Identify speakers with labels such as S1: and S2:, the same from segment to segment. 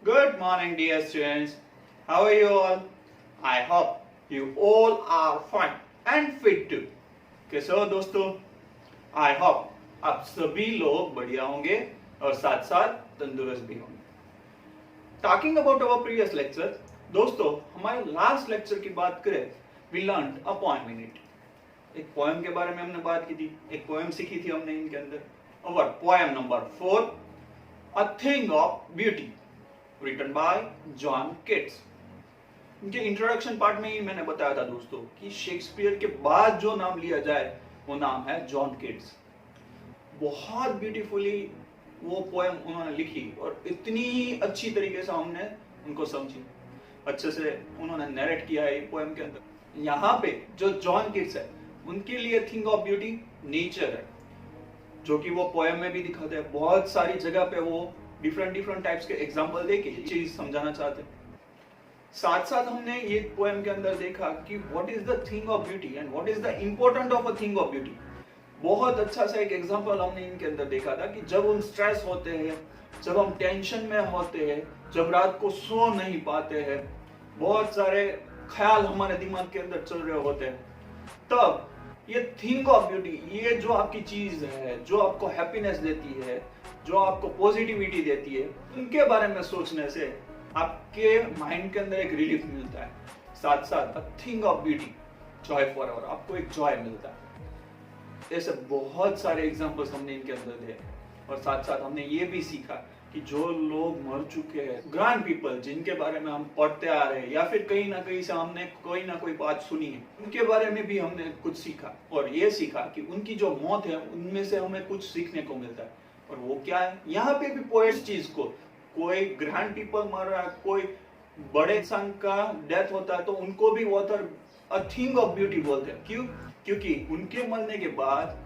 S1: Good morning, dear students. How are you all? I hope you all are fine and fit too. कैसे हो दोस्तों? I hope आप सभी लोग बढ़िया होंगे और साथ साथ तंदुरुस्त भी होंगे. Talking about our previous lecture, दोस्तों हमारे लास्ट लेक्चर की बात करें, we learned a poem in it. एक पोएम के बारे में हमने बात की थी, एक पोएम सीखी थी हमने इनके अंदर. Our poem number 4, A Thing of Beauty, written by John Keats. इनके इंट्रोडक्शन पार्ट में ही मैंने बताया था दोस्तों कि शेक्सपियर के बाद जो नाम लिया जाए वो नाम है जॉन किट्स. बहुत ब्यूटीफुली वो पोएम उन्होंने लिखी और इतनी अच्छी तरीके से हमने उनको समझी, अच्छे से उन्होंने नरेट किया है पोएम के अंदर. यहाँ पे जो जॉन किट्स है उनके लिए थिंग ऑफ ब्यूटी नेचर है, जो कि वो पोएम में भी दिखाते हैं. बहुत सारी जगह पे वो डिफरेंट टाइप्स के एग्जांपल देके ये चीज समझाना चाहते हैं. साथ साथ हमने ये पोएम के अंदर देखा कि what is the thing of beauty and what is the important of a thing of beauty. बहुत अच्छा सा एक एग्जांपल हमने इनके अंदर देखा था कि जब हम स्ट्रेस होते हैं, जब हम टेंशन में होते हैं, जब रात को सो नहीं पाते हैं, बहुत सारे ख्याल हमारे दिमाग के अंदर चल रहे होते हैं, तब ये थिंग ऑफ ब्यूटी, ये जो आपकी चीज है, जो आपको हैप्पीनेस देती है, जो आपको पॉजिटिविटी देती है, उनके बारे में सोचने से आपके माइंड के अंदर एक रिलीफ मिलता है. साथ साथ a thing of beauty, Joy for ever, आपको एक जॉय मिलता है. ऐसे बहुत सारे एग्जांपल्स हमने इनके अंदर दिए और साथ साथ हमने ये भी सीखा कि जो लोग मर चुके हैं, ग्रैंड पीपल जिनके बारे में हम पढ़ते आ रहे हैं या फिर कहीं ना कहीं से हमने कोई ना कोई बात सुनी है, उनके बारे में भी हमने कुछ सीखा. और ये सीखा कि उनकी जो मौत है उनमें से हमें कुछ सीखने को मिलता है. और वो क्या है, यहाँ पे भी पोएट्स चीज को, कोई ग्रैंड पीपल मर रहा है, कोई बड़े इंसान का डेथ होता है तो उनको भी author a thing of beauty बोलते हैं. क्यों? क्योंकि उनके मरने के बाद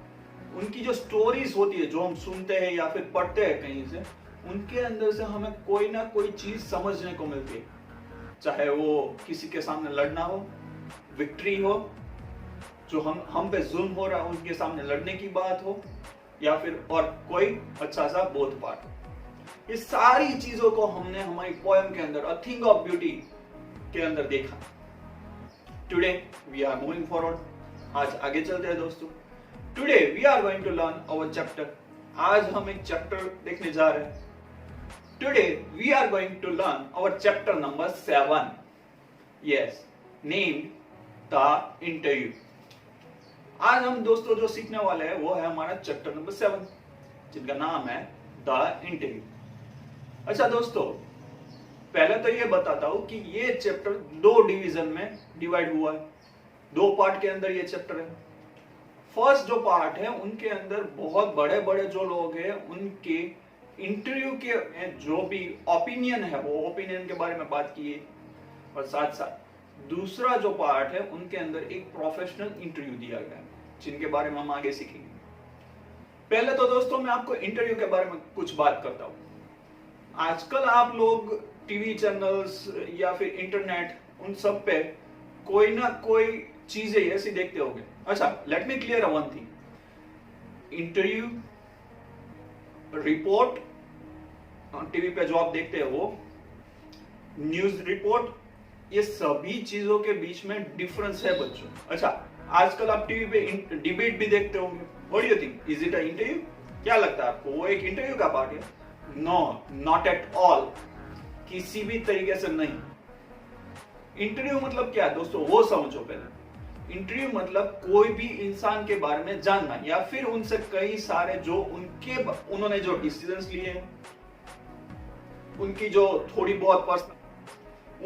S1: उनकी जो स्टोरीज होती है, जो हम सुनते हैं या फिर पढ़ते हैं कहीं से, उनके अंदर से हमें कोई ना कोई चीज समझने को मिलती है. चाहे वो किसी के सामने लड़ना हो, विक्ट्री हो, जो हम पे जुल्म हो रहा है उनके सामने लड़ने की बात हो, या फिर और कोई अच्छा सा बोध पाठ हो. ये सारी चीजों को हमने हमारी पोएम के अंदर अ थिंग ऑफ ब्यूटी के अंदर देखा. Today we are moving forward. आज आगे चलते हैं दोस्तों. Today we are going to learn our chapter. आज हम एक चैप्टर देखने जा रहे हैं. Today we are going to learn our chapter number 7. Yes, named the interview. आज हम दोस्तों जो सीखने वाले हैं वो है हमारा चैप्टर नंबर 7, जिनका नाम है द इंटरव्यू. अच्छा दोस्तों, पहले तो ये बताता हूं कि ये चैप्टर 2 डिवीजन में डिवाइड हुआ है. 2 पार्ट के अंदर ये चैप्टर है. फर्स्ट जो पार्ट है उनके अंदर बहुत बड़े बड़े जो लोग हैं उनके इंटरव्यू के जो भी ओपिनियन है वो ओपिनियन के बारे में बात की है. और साथ साथ दूसरा जो पार्ट है उनके अंदर एक प्रोफेशनल इंटरव्यू दिया गया है, जिनके बारे में हम आगे सीखेंगे. पहले तो दोस्तों मैं आपको इंटरव्यू के बारे में कुछ बात करता हूं. आजकल आप लोग टीवी चैनल्स या फिर इंटरनेट, उन सब पे कोई ना कोई चीजें ऐसी देखते होंगे. अच्छा, let me clear one thing. Interview, report TV पे जो आप देखते हैं वो, न्यूज रिपोर्ट, ये सभी चीजों के बीच में डिफरेंस है बच्चों. अच्छा, आजकल आप टीवी पे डिबेट भी देखते होंगे. What do you think, is it a interview? क्या लगता है आपको, वो एक इंटरव्यू का पार्ट है? No, not at all. किसी भी तरीके से नहीं. इंटरव्यू मतलब क्या है दोस्तों, वो समझो पहले. इंटरव्यू मतलब कोई भी इंसान के बारे में जानना, या फिर उनसे कई सारे जो उन्होंने जो डिसीजंस लिए हैं, उनकी जो थोड़ी बहुत पर्सनल,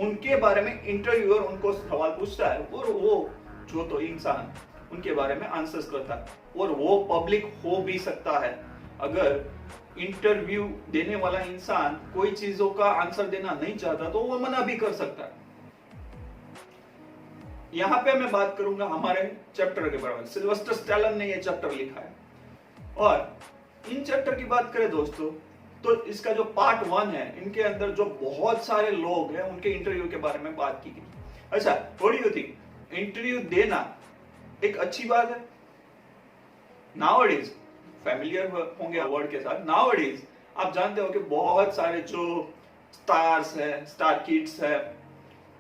S1: उनके बारे में इंटरव्यूअर उनको सवाल पूछता है और वो जो तो इंसान उनके बारे में आंसर्स करता है. और वो पब्लिक हो भी सकता है. अगर इंटरव्यू देने वाला इंसान कोई चीजों का आंसर देना नहीं चाहता तो वो मना भी कर सकता है. यहां पे मैं बात करूंगा हमारे चैप्टर के बारे में. सिल्वेस्टर स्टैलोन ने ये चैप्टर लिखा है. और इन चैप्टर की बात करें दोस्तों तो इसका जो पार्ट 1 है, इनके अंदर जो बहुत सारे लोग हैं उनके इंटरव्यू के बारे में बात की गई. अच्छा, what do you think, interview देना एक अच्छी बात है? नाउअडेज फैमिलियर होंगे वर्ड के साथ. नाउअडेज आप जानते हो कि बहुत सारे जो स्टार्स है, स्टार किड्स है,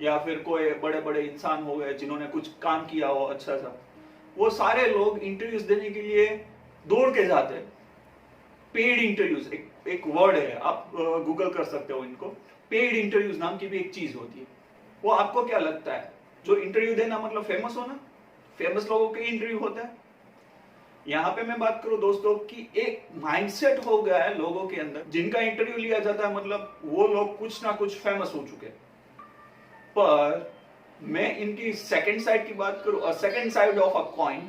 S1: या फिर कोई बड़े बड़े इंसान हो गए जिन्होंने कुछ काम किया हो अच्छा सा, वो सारे लोग इंटरव्यूज देने के लिए दौड़ के जाते हैं। पेड इंटरव्यूज एक वर्ड है, आप गूगल कर सकते हो इनको। पेड इंटरव्यूज नाम की भी एक चीज होती है। वो आपको क्या लगता है, जो इंटरव्यू देना मतलब फेमस होना? फेमस लोगों के इंटरव्यू होता है? यहाँ पे मैं बात करूं दोस्तों कि एक माइंडसेट हो गया है लोगों के अंदर, जिनका इंटरव्यू लिया जाता है मतलब वो लोग कुछ ना कुछ फेमस हो चुके हैं। पर मैं इनकी सेकंड साइड की बात करूं, और second side of a coin,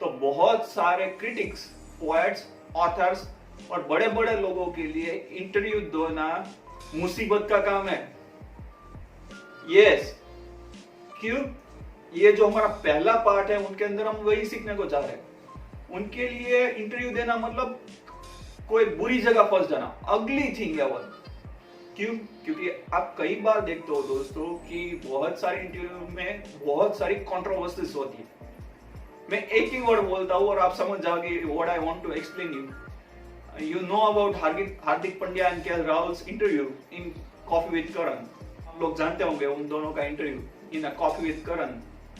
S1: तो बहुत सारे क्रिटिक्स, पोएट्स, ऑथर्स और बड़े बड़े लोगों के लिए इंटरव्यू देना मुसीबत का काम है। यस, क्यों? ये जो हमारा पहला पार्ट है उनके अंदर हम वही सीखने को जा रहे हैं। उनके लिए इंटरव्यू देना मतलब कोई बुरी जगह फंस जाना, अगली थिंग है वो। क्यों? क्योंकि आप कई बार देखते हो दोस्तों कि बहुत सारे इंटरव्यू में बहुत सारी कंट्रोवर्सीज होती है। मैं एक ही वर्ड बोलता हूँ और आप समझ जाओगे what I want to explain you. You know about Hardik Pandya and KL Rahul's interview in Coffee with Karan. आप लोग जानते होंगे उन दोनों का interview in Coffee with Karan,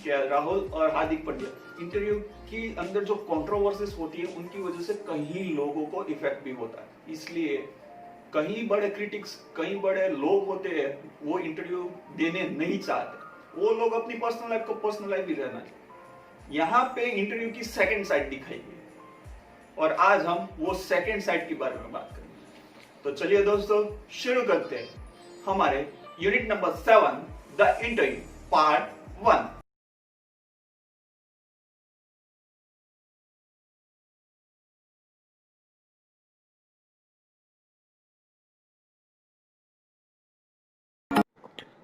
S1: KL Rahul और हार्दिक पांड्या। इंटरव्यू की अंदर जो कंट्रोवर्सीज होती है उनकी वजह से कई लोगों को इफेक्ट भी होता है। इसलिए कई बड़े क्रिटिक्स, कई बड़े लोग होते हैं वो इंटरव्यू देने नहीं चाहते। वो लोग अपनी पर्सनल लाइफ को पर्सनल लाइफ ही रहना चाहते। यहाँ पे इंटरव्यू की सेकंड साइड दिखाई गई और आज हम वो सेकंड साइड के बारे में बात करेंगे। तो चलिए दोस्तों शुरू करते हैं हमारे unit number 7, the interview part 1।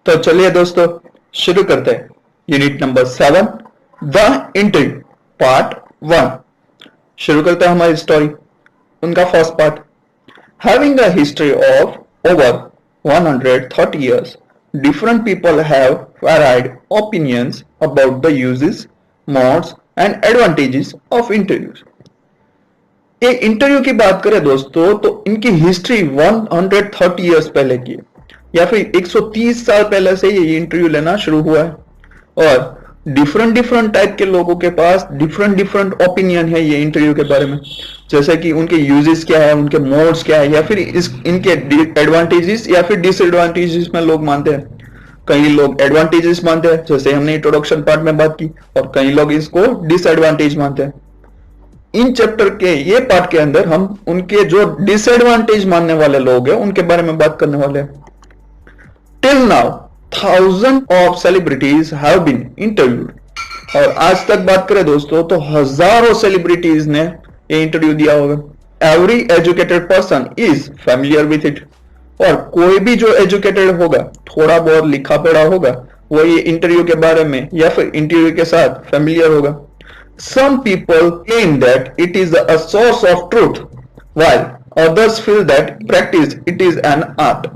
S2: तो चलिए दोस्तों शुरू करते हैं unit number 7, the interview part 1। शुरू करते हैं हमारी स्टोरी, उनका first part. Having a history of over 130 years, different people have varied opinions about the uses, modes and advantages of interviews. ये इंटरव्यू की बात करें दोस्तों तो इनकी हिस्ट्री 130 इयर्स पहले की है, या फिर 130 साल पहले से ये इंटरव्यू लेना शुरू हुआ है। और डिफरेंट टाइप के लोगों के पास डिफरेंट ओपिनियन है ये इंटरव्यू के बारे में, जैसे कि उनके यूजेस क्या है, उनके मोड्स क्या है, या फिर इनके एडवांटेजेस या फिर डिसएडवांटेजेस में लोग मानते हैं। कई लोग एडवांटेजेस मानते हैं, जैसे हमने इंट्रोडक्शन पार्ट में बात की, और कई लोग इसको डिसएडवांटेज मानते हैं। इन चैप्टर के ये पार्ट के अंदर हम उनके जो डिसएडवांटेज मानने वाले लोग हैं उनके बारे में बात करने वाले हैं। Till now thousands of celebrities have been interviewed, और आज तक बात करें दोस्तों तो हजारों सेलिब्रिटीज ने ये इंटरव्यू दिया होगा। Every educated person is familiar with it, और कोई भी जो एजुकेटेड होगा, थोड़ा बहुत लिखा पढ़ा होगा, वो ये इंटरव्यू के बारे में या फिर इंटरव्यू के साथ फैमिलियर होगा। Some people claim that it is a source of truth, while others feel that practice it is an art.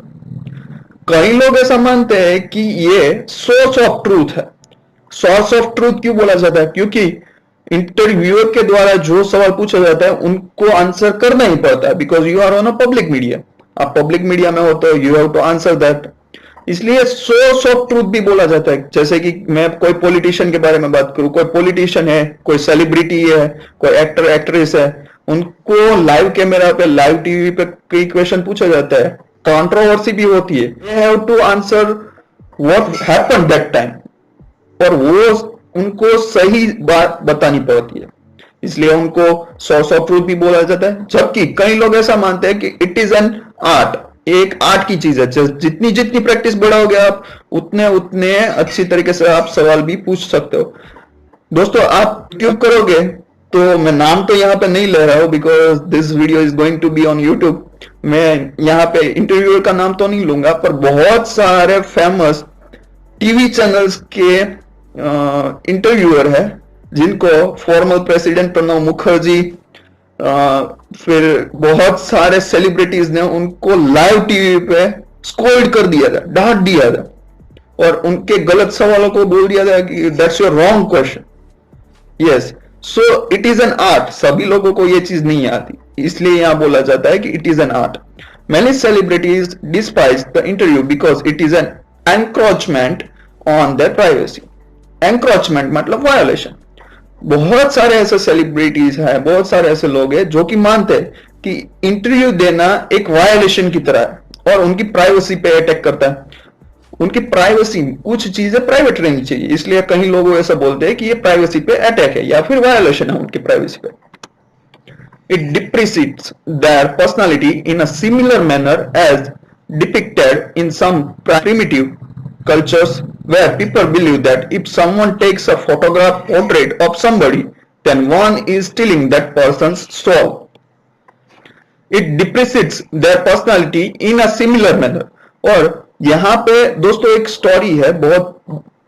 S2: कई लोग ऐसा मानते हैं कि ये सोर्स ऑफ ट्रूथ है। सोर्स ऑफ ट्रूथ क्यों बोला जाता है? क्योंकि इंटरव्यूअर के द्वारा जो सवाल पूछा जाता है उनको आंसर करना ही पड़ता है, because you are on a public media. आप पब्लिक मीडिया में हो तो you have to answer that, इसलिए सोर्स ऑफ ट्रूथ भी बोला जाता है। जैसे कि मैं कोई पॉलिटिशियन के बारे में बात करूं, कोई पॉलिटिशियन है, कोई सेलिब्रिटी है, कोई एक्टर एक्ट्रेस है, उनको लाइव कैमरा पे, लाइव टीवी पे कई क्वेश्चन पूछा जाता है, कंट्रोवर्सी भी होती है, they have to answer what happened that time, और वो उनको सही बात बतानी पड़ती है, इसलिए उनको सोर्स ऑफ ट्रूथ भी बोला जाता है। जबकि कई लोग ऐसा मानते हैं कि इट इज एन आर्ट, एक आर्ट की चीज है। जितनी जितनी प्रैक्टिस बढ़ाओगे आप, उतने उतने अच्छी तरीके से आप सवाल भी पूछ सकते हो। दोस्तों आप यूट्यूब करोगे तो मैं नाम तो यहाँ पे नहीं ले रहा हूँ, because this video is going to be on YouTube. मैं यहाँ पे इंटरव्यूअर का नाम तो नहीं लूंगा, पर बहुत सारे फेमस टीवी चैनल्स के इंटरव्यूअर है जिनको फॉर्मर प्रेसिडेंट प्रणब मुखर्जी, फिर बहुत सारे सेलिब्रिटीज ने उनको लाइव टीवी पे स्कोल्ड कर दिया था, डांट दिया था, और उनके गलत सवालों को बोल दिया था कि that's your wrong question. Yes, so it is an art. सभी लोगों को ये चीज नहीं आती, इसलिए यहां बोला जाता है कि it is an art. Many celebrities despise the interview because it is an encroachment on their privacy. Encroachment मतलब violation. बहुत सारे ऐसे सेलिब्रिटीज हैं, बहुत सारे ऐसे लोग हैं जो कि मानते हैं कि इंटरव्यू देना एक वायलेशन की तरह है और उनकी प्राइवेसी पे अटैक करता है। उनकी प्राइवेसी, कुछ चीजें प्राइवेट रहनी चाहिए, इसलिए कई लोग ऐसा बोलते हैं कि ये प्राइवेसी पे अटैक है या फिर वायलेशन है उनकी प्राइवेसी पे। It depreciates their personality in a similar manner as depicted in some primitive cultures where people believe that if someone takes a photograph portrait of somebody, then one is stealing that person's soul. It depreciates their personality in a similar manner. और यहाँ पे दोस्तों एक story है, बहुत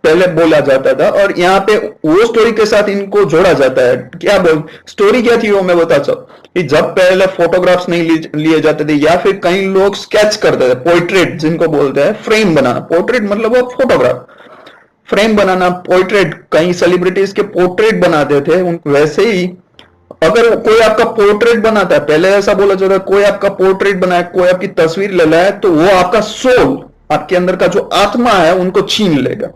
S2: पहले बोला जाता था और यहाँ पे वो स्टोरी के साथ इनको जोड़ा जाता है। क्या बोल स्टोरी क्या थी वो मैं बताता हूँ कि जब पहले फोटोग्राफ्स नहीं लिए जाते थे या फिर कई लोग स्केच करते थे, पोर्ट्रेट जिनको बोलते हैं, फ्रेम बनाना। पोर्ट्रेट मतलब वो फोटोग्राफ, फ्रेम बनाना, पोर्ट्रेट, कई सेलिब्रिटीज के पोर्ट्रेट बनाते थे। वैसे ही अगर कोई आपका पोर्ट्रेट बनाता है, पहले ऐसा बोला जाता है कोई आपका पोर्ट्रेट बनाए, कोई आपकी तस्वीर ले लाए तो वो आपका सोल, आपके अंदर का जो आत्मा है उनको छीन लेगा।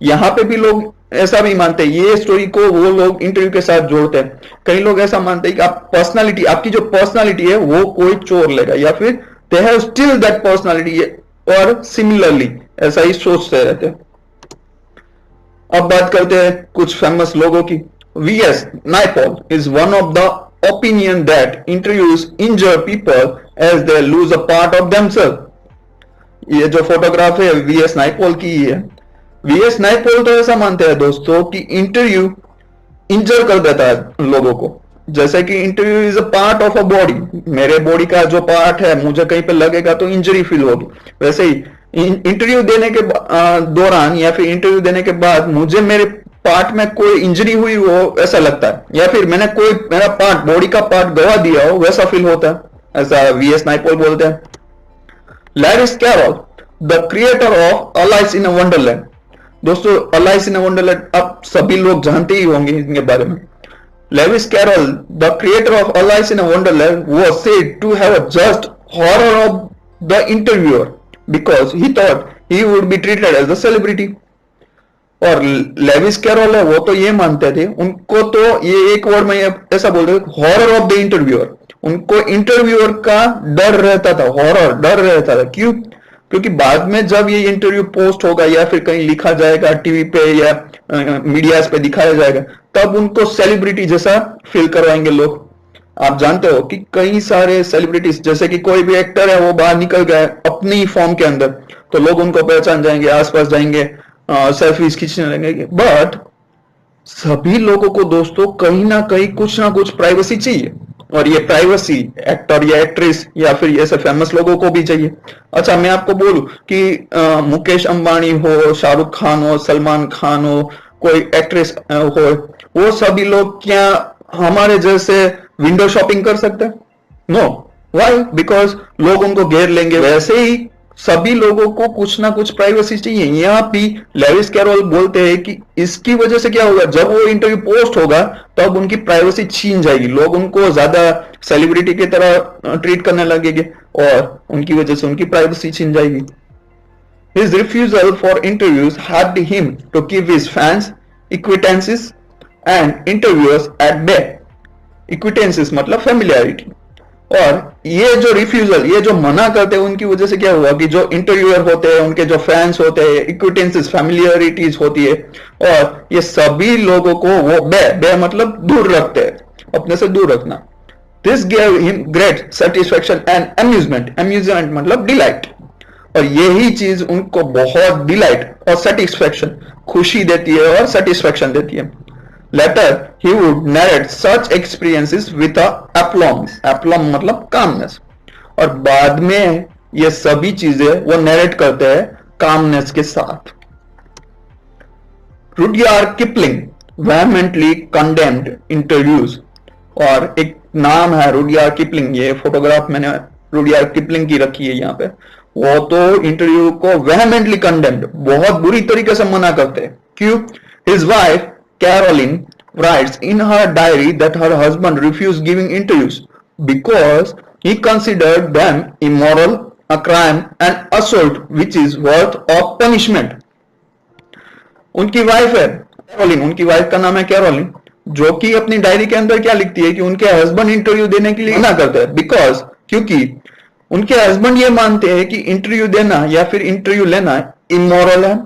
S2: यहाँ पे भी लोग ऐसा भी मानते हैं, ये स्टोरी को वो लोग इंटरव्यू के साथ जोड़ते हैं। कई लोग ऐसा मानते हैं कि आप पर्सनालिटी, आपकी जो पर्सनालिटी है वो कोई चोर लेगा या फिर they have still that personality, और सिमिलरली ऐसा ही सोचते रहते हैं। अब बात करते हैं कुछ फेमस लोगों की। V S Naipaul is one of the opinion that interviews injure people as they lose a part of themselves. ये जो फोटोग्राफ है वीएस नाइपॉल की ही है। वीएस नाइपॉल तो ऐसा मानते हैं दोस्तों कि इंटरव्यू इंजर कर देता है लोगों को, जैसे कि interview is a part of a body, मेरे बॉडी का जो पार्ट है मुझे कहीं पे लगेगा तो इंजरी फील होगी। वैसे ही इंटरव्यू देने के दौरान या फिर इंटरव्यू देने के बाद मुझे मेरे पार्ट में कोई इंजरी हुई हो ऐसा लगता है, या फिर मैंने कोई मेरा पार्ट, बॉडी का पार्ट गवा दिया हो वैसा फील होता है, ऐसा वीएस नाइपॉल बोलते हैं। Lewis Carroll, the creator of Alice in a Wonderland. दोस्तों अलाइस इन अ वंडरलैंड आप सभी लोग जानते ही होंगे इनके बारे में। Lewis Carroll, the creator of Alice in a Wonderland, was said to have just horror of the interviewer because he thought he would be treated as a celebrity. और लेविस कैरोल है वो तो ये मानते थे, उनको तो ये एक वर्ड में ऐसा बोलते थे, हॉरर ऑफ द इंटरव्यूअर। उनको इंटरव्यूअर का डर रहता था, हॉरर, डर रहता था। क्यों? क्योंकि बाद में जब ये इंटरव्यू पोस्ट होगा या फिर कहीं लिखा जाएगा टीवी पे या मीडिया पे दिखाया जाएगा, तब उनको सेलिब्रिटी जैसा फील करवाएंगे लोग। आप जानते हो कि कई सारे सेलिब्रिटीज, जैसे कि कोई भी एक्टर है वो बाहर निकल गया अपनी फॉर्म के अंदर, तो लोग उनको पहचान जाएंगे, आसपास जाएंगे, सेल्फीज खींचने लगेंगे। बट सभी लोगों को दोस्तों कहीं ना कुछ प्राइवेसी चाहिए, और ये प्राइवेसी एक्टर या एक्ट्रेस या फिर ऐसे फेमस लोगों को भी चाहिए। अच्छा मैं आपको बोलूं कि मुकेश अंबानी हो, शाहरुख खान हो, सलमान खान हो, कोई एक्ट्रेस हो, वो सभी लोग क्या हमारे जैसे विंडो शॉपिंग कर सकते हैं? नो। व्हाई? बिकॉज लोग उनको घेर लेंगे। वैसे ही सभी लोगों को कुछ ना कुछ प्राइवेसी चाहिए। यहाँ भी लेविस कैरोल बोलते हैं कि इसकी वजह से क्या होगा, जब वो इंटरव्यू पोस्ट होगा तब उनकी प्राइवेसी छीन जाएगी, लोग उनको ज्यादा सेलिब्रिटी की तरह ट्रीट करने लगेंगे और उनकी वजह से उनकी प्राइवेसी छीन जाएगी। His refusal for interviews helped him to keep his fans, acquaintances and interviewers at bay. Acquaintances मतलब familiarity। और ये जो रिफ्यूजल, ये जो मना करते हैं, उनकी वजह से क्या हुआ कि जो इंटरव्यूअर होते हैं, उनके जो फैंस होते हैं, इक्विटेंसेस, फैमिलियरिटीज होती है, और ये सभी लोगों को वो बे मतलब दूर रखते हैं, अपने से दूर रखना। This gave him great satisfaction and amusement. Amusement मतलब डिलाइट, और यही चीज उनको बहुत डिलाइट और सेटिस्फैक्शन, खुशी देती है और सेटिस्फैक्शन देती है। Later, he would narrate such experiences with a aplomb. Aplomb मतलब calmness. और बाद में ये सभी चीजें वो नरेट करते हैं calmness के साथ। Rudyard Kipling vehemently condemned interviews। और एक नाम है रुडयार्ड किपलिंग, ये फोटोग्राफ मैंने रुडयार्ड किपलिंग की रखी है यहाँ पे। वो तो इंटरव्यू को vehemently condemned, बहुत बुरी तरीके से मना करते हैं। क्यों? His wife Caroline writes in her diary that her husband refused giving interviews because He considered them immoral, a crime, and assault which is worth of punishment. उनकी वाइफ है कैरोलिन, उनकी वाइफ का नाम है कैरोलिन, जो कि अपनी diary के अंदर क्या लिखती है कि उनके हस्बैंड इंटरव्यू देने के लिए मना करते हैं, बिकॉज क्योंकि उनके हस्बैंड ये मानते हैं कि इंटरव्यू देना या फिर इंटरव्यू लेना इमोरल है,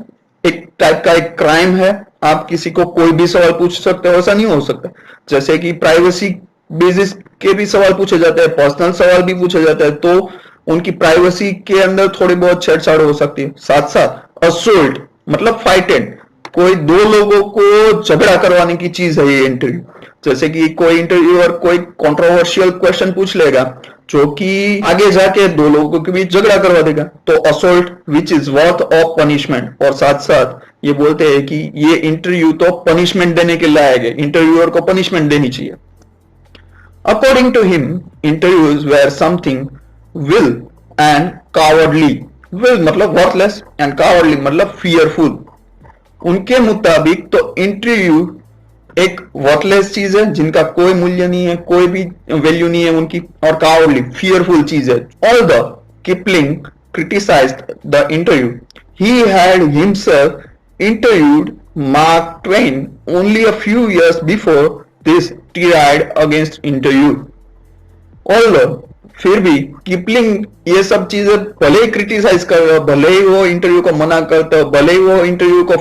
S2: एक टाइप का एक क्राइम है। आप किसी को कोई भी सवाल पूछ सकते हो, ऐसा नहीं हो सकता। जैसे कि प्राइवेसी बेसिस के भी सवाल पूछे जाते हैं, पर्सनल सवाल भी पूछे जाते हैं, तो उनकी प्राइवेसी के अंदर थोड़ी बहुत छेड़छाड़ हो सकती है। साथ साथ असोल्ट मतलब फाइटेड, कोई दो लोगों को झगड़ा करवाने की चीज है ये इंटरव्यू। जैसे कि कोई इंटरव्यूअर कोई कंट्रोवर्शियल क्वेश्चन पूछ लेगा जो कि आगे जाके दो लोगों के बीच झगड़ा करवा देगा, तो assault which is worth of punishment. और साथ साथ ये बोलते हैं कि ये इंटरव्यू तो पनिशमेंट देने के लायक है, इंटरव्यूअर को पनिशमेंट देनी चाहिए। According to him interviews were something vile and cowardly. Vile मतलब वर्थलेस एंड कावर्डली मतलब फियरफुल। उनके मुताबिक तो इंटरव्यू एक वर्थलेस चीज है जिनका कोई मूल्य नहीं है, कोई भी वैल्यू नहीं है उनकी, और कावर्डली फियरफुल चीज है। Although Kipling criticised the interview, he had himself interviewed mark Twain only a few years before this tirade against interview. Although फिर भी किपलिंग ये सब चीजें भले ही क्रिटिसाइज कर रहे हो, भले ही वो इंटरव्यू को मना करते हो, भले ही वो इंटरव्यू को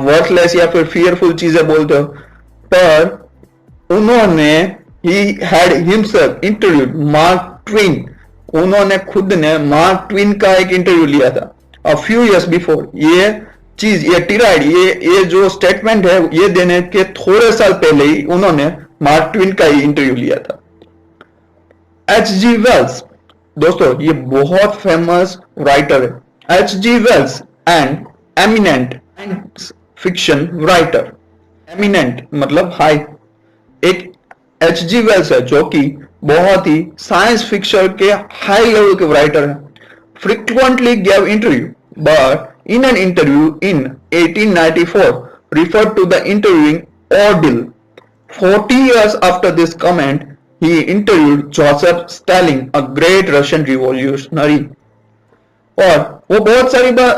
S2: वर्थलेस या फिर फियरफुल चीजें बोलते हो, पर उन्होंने he had himself interviewed mark Twain, उन्होंने खुद ने मार्क ट्वेन का एक इंटरव्यू लिया था अ फ्यू इयर्स बिफोर। ये चीज, ये टिराइड, ये जो स्टेटमेंट है ये देने के थोड़े साल पहले ही उन्होंने मार्क ट्वेन का ही इंटरव्यू लिया था। H.G. वेल्स, दोस्तों ये बहुत फेमस राइटर है। H.G. Wells and eminent fiction writer, eminent मतलब हाई, एक H.G. वेल्स है जो कि बहुत ही साइंस फिक्शन के हाई लेवल के राइटर है। Frequently gave interview, but in an interview in 1894 referred to the interviewing ordeal. 40 years after this comment, he interviewed Joseph Stalin, a great Russian revolutionary. और वो बहुत सारी बार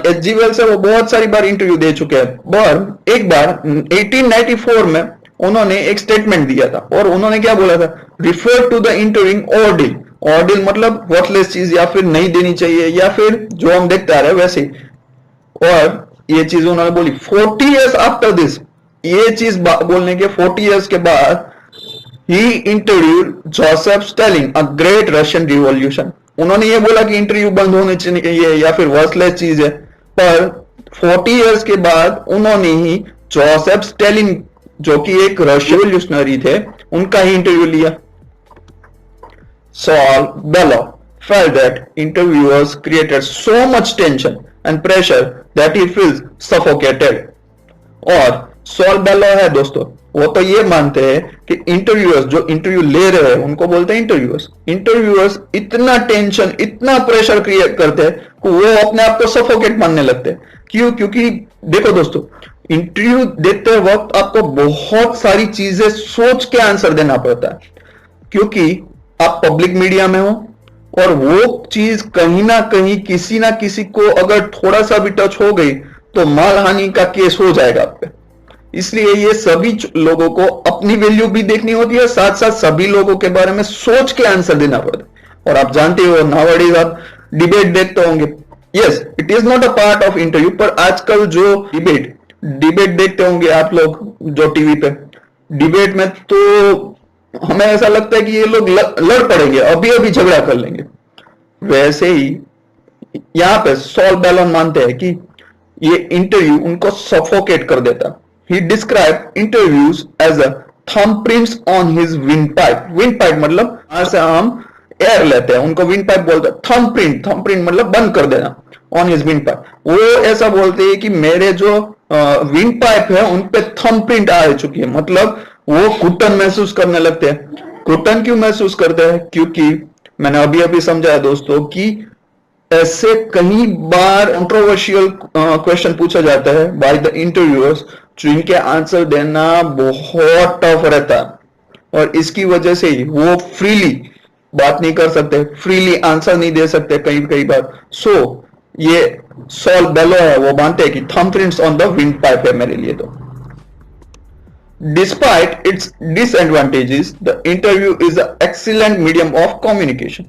S2: H.G. वेल्स है, वो बहुत सारी बार इंटरव्यू दे चुके हैं, पर एक बार 1894 में उन्होंने एक स्टेटमेंट दिया था और उन्होंने क्या बोला था, रिफर टू द इंटरव्यूइंग ऑर्डिल। ऑर्डिल मतलब वर्थलेस चीज या फिर नहीं देनी चाहिए या फिर जो हम देखते आ रहे हैं वैसे ही। और ये चीज उन्होंने बोली 40 years आफ्टर दिस, ये चीज बोलने के 40 years के बाद ही interviewed Joseph Stalin, a great Russian revolution. उन्होंने ये बोला कि इंटरव्यू बंद होने चाहिए या फिर वर्थलेस चीज है, पर 40 years के बाद उन्होंने ही जोसेफ स्टालिन जो कि एक रशियन रिवॉल्यूशनरी थे उनका ही इंटरव्यू लिया। Saul Bellow felt that interviewers created so much tension and pressure that he feels suffocated. और सॉल बेलो है दोस्तों, वो तो ये मानते हैं कि इंटरव्यूअर्स जो इंटरव्यू ले रहे हैं उनको बोलते हैं इंटरव्यूअर्स इतना टेंशन इतना प्रेशर क्रिएट करते हैं कि वो अपने आप को सफोकेट मानने लगते हैं। क्यों? क्योंकि देखो दोस्तों, इंटरव्यू देते वक्त आपको बहुत सारी चीजें सोच के आंसर देना पड़ता है, क्योंकि आप पब्लिक मीडिया में हो और वो चीज कहीं ना कहीं किसी ना किसी को अगर थोड़ा सा भी टच हो गई तो मानहानि का केस हो जाएगा आप पे। इसलिए ये सभी लोगों को अपनी वैल्यू भी देखनी होती है, साथ साथ सभी लोगों के बारे में सोच के आंसर देना पड़ता है। और आप जानते हो नाउअडेज आप डिबेट देखते होंगे, yes it is not a part of interview, पर आजकल जो डिबेट देखते होंगे आप लोग जो टीवी पे डिबेट में, तो हमें ऐसा लगता है कि ये लोग लड़ पड़ेंगे, अभी अभी झगड़ा कर लेंगे। वैसे ही यहां पे सॉल बेलोन मानते हैं कि ये इंटरव्यू उनको सफोकेट कर देता। He describe interviews as a thumbprints on his wind pipe. Wind pipe मतलब यहां से हम एयर लेते हैं, उनको विंड पाइप बोलते हैं। थंबप्रिंट मतलब बंद कर देना ऑन हिज विंड पाइप। वो ऐसा बोलते हैं कि मेरे जो विंड पाइप है उन पे थंबप्रिंट आ चुकी है, मतलब वो घुटन महसूस करने लगते हैं। घुटन क्यों महसूस करते हैं? क्योंकि मैंने अभी अभी समझाया दोस्तों कि ऐसे कई बार कंट्रोवर्शियल क्वेश्चन पूछा जाता है बाय द इंटरव्यूअर्स जिनके आंसर देना बहुत टफ रहता है, और इसकी वजह से ही वो फ्रीली बात नहीं कर सकते, फ्रीली आंसर नहीं दे सकते कई बार। सो ये सॉल बेलो है, वो मानते हैं कि थंबप्रिंट्स ऑन द विंड पाइप है मेरे लिए। तो despite it's disadvantages the interview is a excellent medium of communication.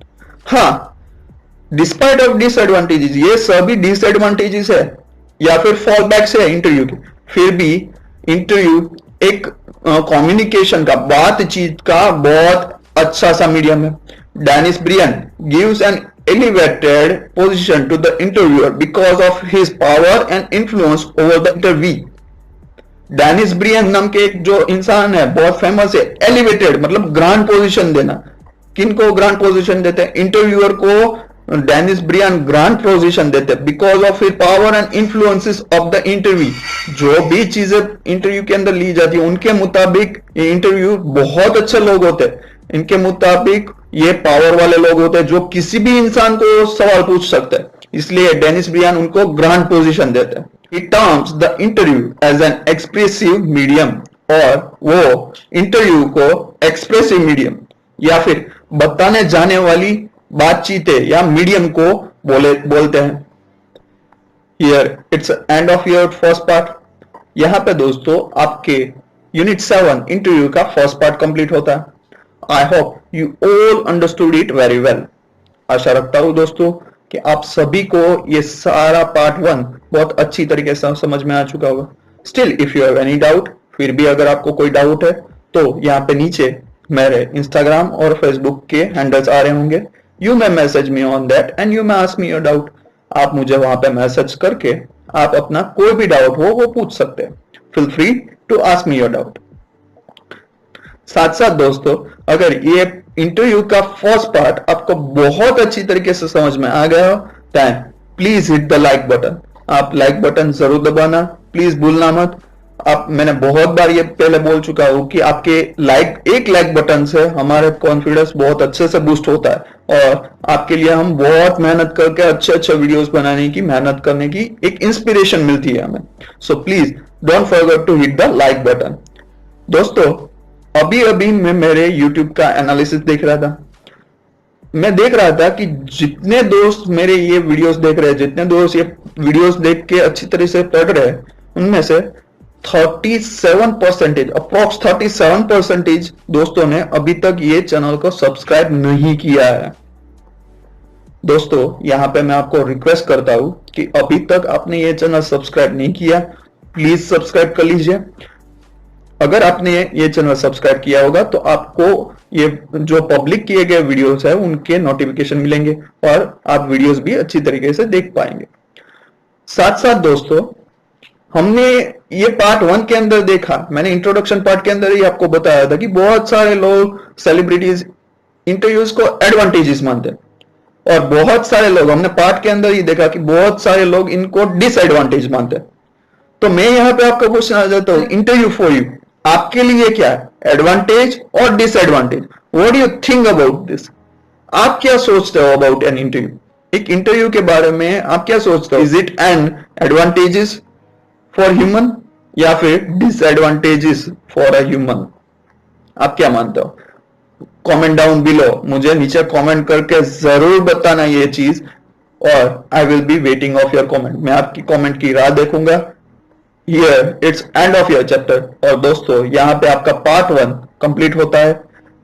S2: हाँ, डिस्पाइट ऑफ डिसएडवांटेजेस, ये सभी डिसएडवांटेजेस है या फिर फॉल बैक्स है इंटरव्यू के, फिर भी इंटरव्यू एक कम्युनिकेशन का, बातचीत का बहुत अच्छा सा मीडियम है। Dennis Brian gives an elevated position to the interviewer because of his power and influence over the interview। Dennis Brian नाम के एक जो इंसान है, बहुत फेमस है। एलिवेटेड मतलब ग्रांड पोजीशन देना। किनको ग्रांड पोजीशन देते हैं? इंटरव्यूअर को डेनिस ब्रियन ग्रांड पोजीशन देते हैं because of his power and influences of the interview. जो भी चीजें इंटरव्यू के अंदर ली जाती है उनके मुताबिक ये इंटरव्यू बहुत अच्छे लोग होते हैं। इनके मुताबिक ये पावर वाले लोग होते हैं जो किसी भी इंसान को सवाल पूछ सकते हैं, इसलिए डेनिस ब्रियन उनको ग्रांड पोजीशन देते हैं। He terms the interview as an expressive medium, और वो इंटरव्यू को एक्सप्रेसिव मीडियम या फिर बताने जाने वाली बातचीतें या मीडियम को बोलते हैं। Here it's end of your first part। यहां पे दोस्तों आपके यूनिट 7 इंटरव्यू का फर्स्ट पार्ट कंप्लीट होता है। I hope you all understood it very well. आशा रखता हूं दोस्तों कि आप सभी को ये सारा पार्ट 1 बहुत अच्छी तरीके से समझ में आ चुका होगा। Still if you have any doubt, फिर भी अगर आपको कोई डाउट है तो यहाँ पे नीचे मेरे इंस्टाग्राम और फेसबुक के हैंडल्स आ रहे होंगे। You may message me on that and you may ask me your doubt. आप मुझे वहां पे मैसेज करके आप अपना कोई भी डाउट हो वो पूछ सकते हैं। Feel free to ask me your doubt. साथ साथ दोस्तों, अगर ये इंटरव्यू का फर्स्ट पार्ट आपको बहुत अच्छी तरीके से समझ में आ गया हो then please hit the like button. आप लाइक बटन जरूर दबाना, प्लीज भूलना मत। मैंने बहुत बार ये पहले बोल चुका हूं कि आपके एक लाइक बटन से हमारे कॉन्फिडेंस बहुत अच्छे से बूस्ट होता है और आपके लिए हम बहुत मेहनत करके अच्छे वीडियोस बनाने की मेहनत करने की एक इंस्पिरेशन मिलती है हमें। So please don't forget to hit the like button. दोस्तों, अभी मैं मेरे YouTube का एनालिसिस देख रहा था। मैं देख रहा था कि जितने दोस्त मेरे ये वीडियोस देख रहे हैं, जितने दोस्त ये वीडियोस देख के अच्छी तरह से पढ़ रहे हैं, उनमें से 37% अप्रोक्स 37% दोस्तों ने अभी तक ये चैनल को सब्सक्राइब नहीं किया है। दोस्तों, यहां पे मैं आपको रिक्वेस्ट करता हूं कि अभी तक आपने ये चैनल सब्सक्राइब नहीं किया, प्लीज सब्सक्राइब कर लीजिए। अगर आपने ये चैनल सब्सक्राइब किया होगा तो आपको ये जो पब्लिक किए गए वीडियोस है उनके नोटिफिकेशन मिलेंगे और आप वीडियोस भी अच्छी तरीके से देख पाएंगे। साथ साथ दोस्तों, हमने ये पार्ट 1 के अंदर देखा, मैंने इंट्रोडक्शन पार्ट के अंदर ही आपको बताया था कि बहुत सारे लोग सेलिब्रिटीज इंटरव्यूज को एडवांटेजेस मानते हैं और बहुत सारे लोग, हमने पार्ट के अंदर ही देखा कि बहुत सारे लोग इनको डिसएडवांटेज मानते हैं। तो मैं यहाँ पे आपको पूछना चाहता हूँ, इंटरव्यू फॉर यू आपके लिए क्या है, एडवांटेज और disadvantage? What do you think about this? आप क्या सोचते हो अबाउट एन इंटरव्यू? एक इंटरव्यू के बारे में आप क्या सोचते हो? Is it an advantages for human या फिर डिसएडवांटेजेस फॉर अ ह्यूमन? आप क्या मानते हो? कमेंट डाउन बिलो, मुझे नीचे कमेंट करके जरूर बताना ये चीज और I will be waiting of your comment. मैं आपकी कमेंट की राह देखूंगा। Here it's end of your chapter। और दोस्तों, यहाँ पे आपका पार्ट 1 कंप्लीट होता है।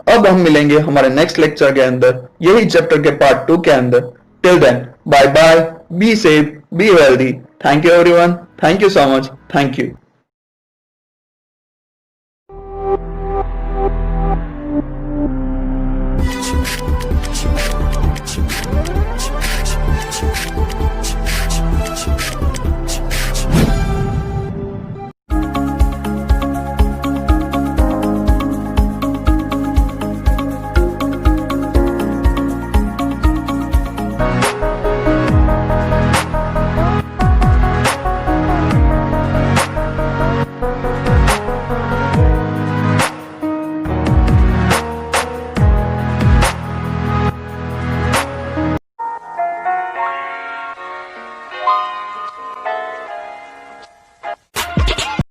S2: अब हम मिलेंगे हमारे नेक्स्ट लेक्चर के अंदर, यही चैप्टर के पार्ट 2 के अंदर। Till then, bye bye, be safe, be healthy. Thank you everyone, thank you so much, thank you.